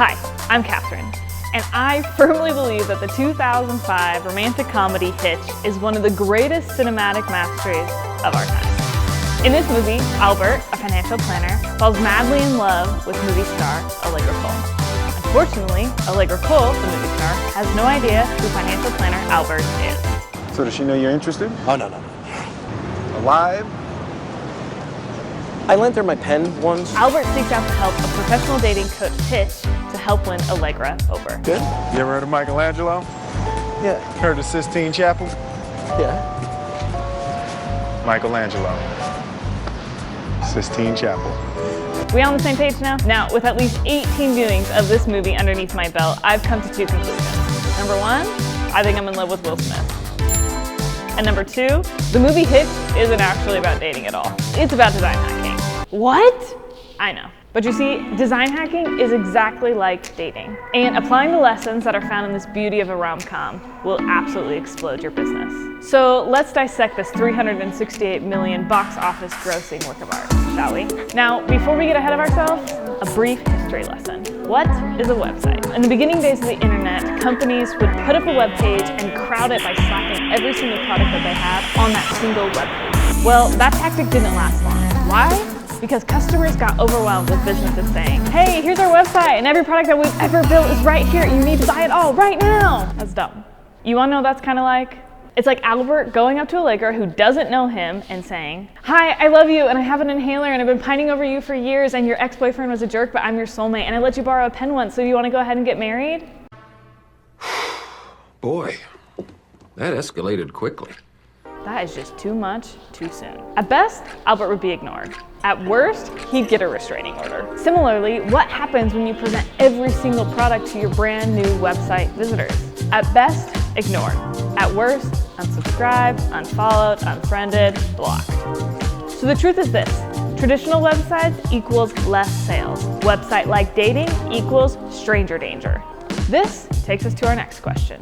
Hi, I'm Catherine, and I firmly believe that the 2005 romantic comedy Hitch is one of the greatest cinematic masterpieces of our time. In this movie, Albert, a financial planner, falls madly in love with movie star Allegra Cole. Unfortunately, Allegra Cole, the movie star, has no idea who financial planner Albert is. So does she know you're interested? Oh, no. Alive? I lent her my pen once. Albert seeks out the help of professional dating coach Hitch to help win Allegra over. Good? You ever heard of Michelangelo? Yeah. Heard of Sistine Chapel? Yeah. Michelangelo. Sistine Chapel. We on the same page now? Now, with at least 18 viewings of this movie underneath my belt, I've come to two conclusions. Number one, I think I'm in love with Will Smith. And number two, the movie Hitch isn't actually about dating at all. It's about design hacking. What? I know. But you see, design hacking is exactly like dating. And applying the lessons that are found in this beauty of a rom-com will absolutely explode your business. So let's dissect this 368 million box office grossing work of art, shall we? Now, before we get ahead of ourselves, a brief history lesson. What is a website? In the beginning days of the internet, companies would put up a web page and crowd it by slapping every single product that they had on that single web page. Well, that tactic didn't last long. Why? Because customers got overwhelmed with businesses saying, hey, here's our website and every product that we've ever built is right here. You need to buy it all right now. That's dumb. You wanna know what that's kinda like? It's like Albert going up to Allegra who doesn't know him and saying, hi, I love you and I have an inhaler and I've been pining over you for years and your ex-boyfriend was a jerk, but I'm your soulmate and I let you borrow a pen once, so do you wanna go ahead and get married? Boy, that escalated quickly. That is just too much, too soon. At best, Albert would be ignored. At worst, he'd get a restraining order. Similarly, what happens when you present every single product to your brand new website visitors? At best, ignored. At worst, unsubscribed, unfollowed, unfriended, blocked. So the truth is this: traditional websites equals less sales. Website like dating equals stranger danger. This takes us to our next question.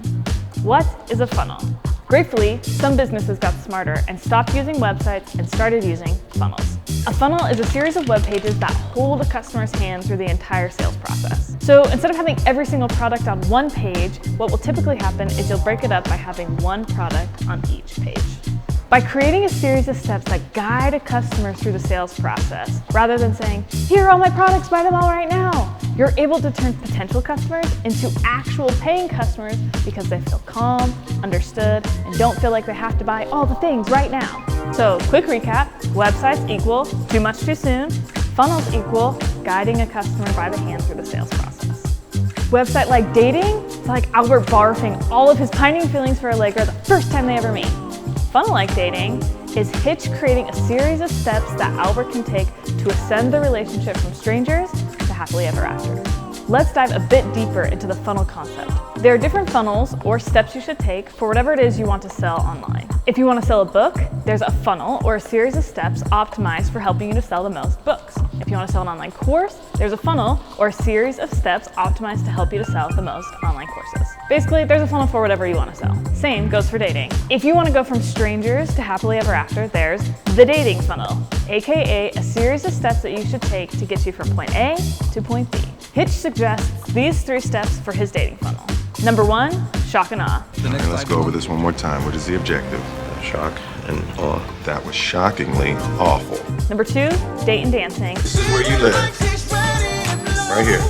What is a funnel? Gratefully, some businesses got smarter and stopped using websites and started using funnels. A funnel is a series of web pages that hold a customer's hand through the entire sales process. So instead of having every single product on one page, what will typically happen is you'll break it up by having one product on each page. By creating a series of steps that guide a customer through the sales process, rather than saying, here are all my products, buy them all right now, you're able to turn potential customers into actual paying customers because they feel calm, understood, and don't feel like they have to buy all the things right now. So, quick recap: websites equal too much too soon, funnels equal guiding a customer by the hand through the sales process. Website like dating, it's like Albert barfing all of his pining feelings for Allegra the first time they ever meet. Funnel like dating is Hitch creating a series of steps that Albert can take to ascend the relationship from strangers to happily ever after. Let's dive a bit deeper into the funnel concept. There are different funnels or steps you should take for whatever it is you want to sell online. If you want to sell a book, there's a funnel or a series of steps optimized for helping you to sell the most books. If you want to sell an online course, there's a funnel or a series of steps optimized to help you to sell the most online courses. Basically, there's a funnel for whatever you want to sell. Same goes for dating. If you want to go from strangers to happily ever after, there's the dating funnel, aka a series of steps that you should take to get you from point A to point B. Hitch suggests these 3 steps for his dating funnel. Number 1, shock and awe. Let's go over this one more time. What is the objective? Shock and awe. That was shockingly awful. Number 2, date and dancing. This is where you live. Right here.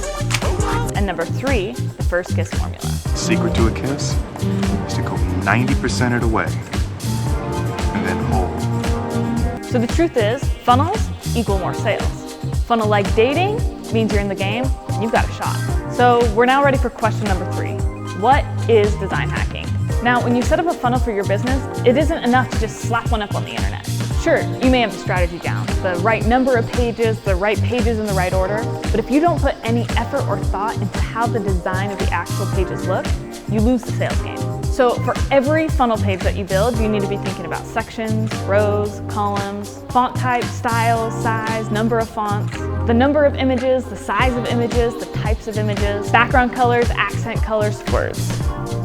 And number 3, the first kiss formula. Secret to a kiss is to go 90% of the way and then hold. So the truth is, funnels equal more sales. Funnel like dating means you're in the game and you've got a shot. So we're now ready for question number 3. What is design hacking? Now, when you set up a funnel for your business, it isn't enough to just slap one up on the internet. Sure, you may have the strategy down, the right number of pages, the right pages in the right order, but if you don't put any effort or thought into how the design of the actual pages look, you lose the sales game. So for every funnel page that you build, you need to be thinking about sections, rows, columns, font type, style, size, number of fonts, the number of images, the size of images, the types of images, background colors, accent colors, words.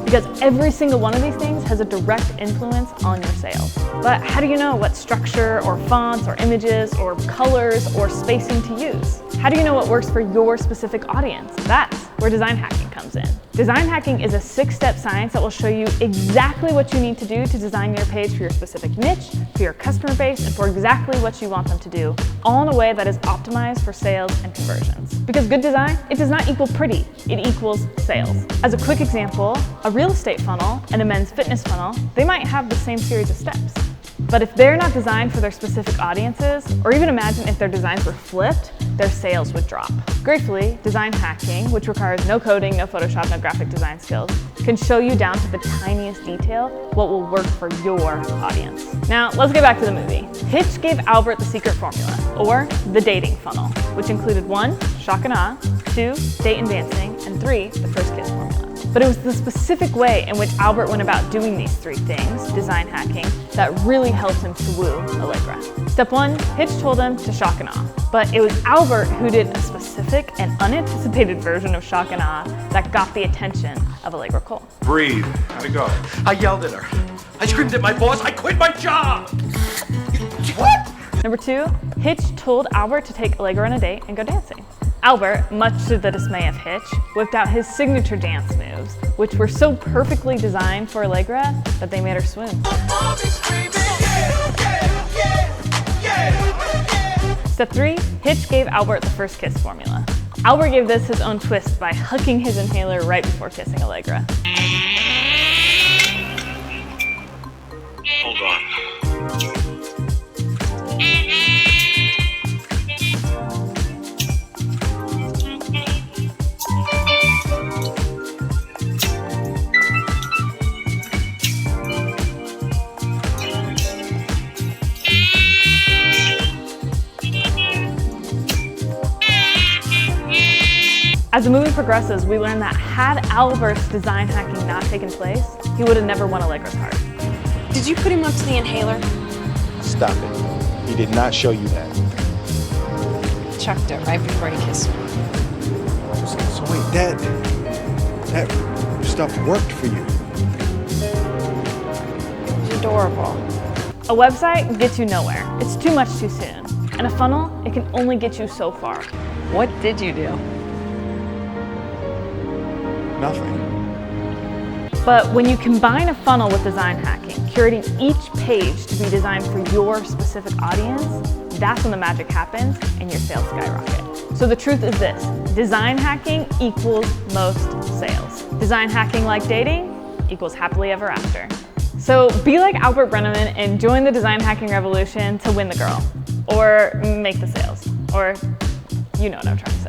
Because every single one of these things has a direct influence on your sales. But how do you know what structure or fonts or images or colors or spacing to use? How do you know what works for your specific audience? That's where where design hacking comes in. Design hacking is a 6-step science that will show you exactly what you need to do to design your page for your specific niche, for your customer base, and for exactly what you want them to do, all in a way that is optimized for sales and conversions. Because good design, it does not equal pretty, it equals sales. As a quick example, a real estate funnel and a men's fitness funnel, they might have the same series of steps. But if they're not designed for their specific audiences, or even imagine if their designs were flipped, their sales would drop. Gratefully, design hacking, which requires no coding, no Photoshop, no graphic design skills, can show you down to the tiniest detail what will work for your audience. Now, let's get back to the movie. Hitch gave Albert the secret formula, or the dating funnel, which included 1, shock and awe, 2, date and dancing, and 3, the first kiss formula. But it was the specific way in which Albert went about doing these 3 things, design hacking, that really helped him to woo Allegra. Step 1, Hitch told him to shock and awe. But it was Albert who did a specific and unanticipated version of shock and awe that got the attention of Allegra Cole. Breathe. How'd it go? I yelled at her. I screamed at my boss. I quit my job. What? Number 2, Hitch told Albert to take Allegra on a date and go dancing. Albert, much to the dismay of Hitch, whipped out his signature dance moves, which were so perfectly designed for Allegra that they made her swoon. Step 3, Hitch gave Albert the first kiss formula. Albert gave this his own twist by hooking his inhaler right before kissing Allegra. Hold on. As the movie progresses, we learn that had Albert's design hacking not taken place, he would have never won Allegra's heart. Did you put him up to the inhaler? Stop it. He did not show you that. Chucked it right before he kissed me. So wait, that stuff worked for you. He's adorable. A website gets you nowhere. It's too much too soon. And a funnel, it can only get you so far. What did you do? Nothing. But when you combine a funnel with design hacking, curating each page to be designed for your specific audience, that's when the magic happens and your sales skyrocket. So the truth is this, design hacking equals most sales. Design hacking like dating equals happily ever after. So be like Albert Brenneman and join the design hacking revolution to win the girl, or make the sales, or you know what I'm trying to say.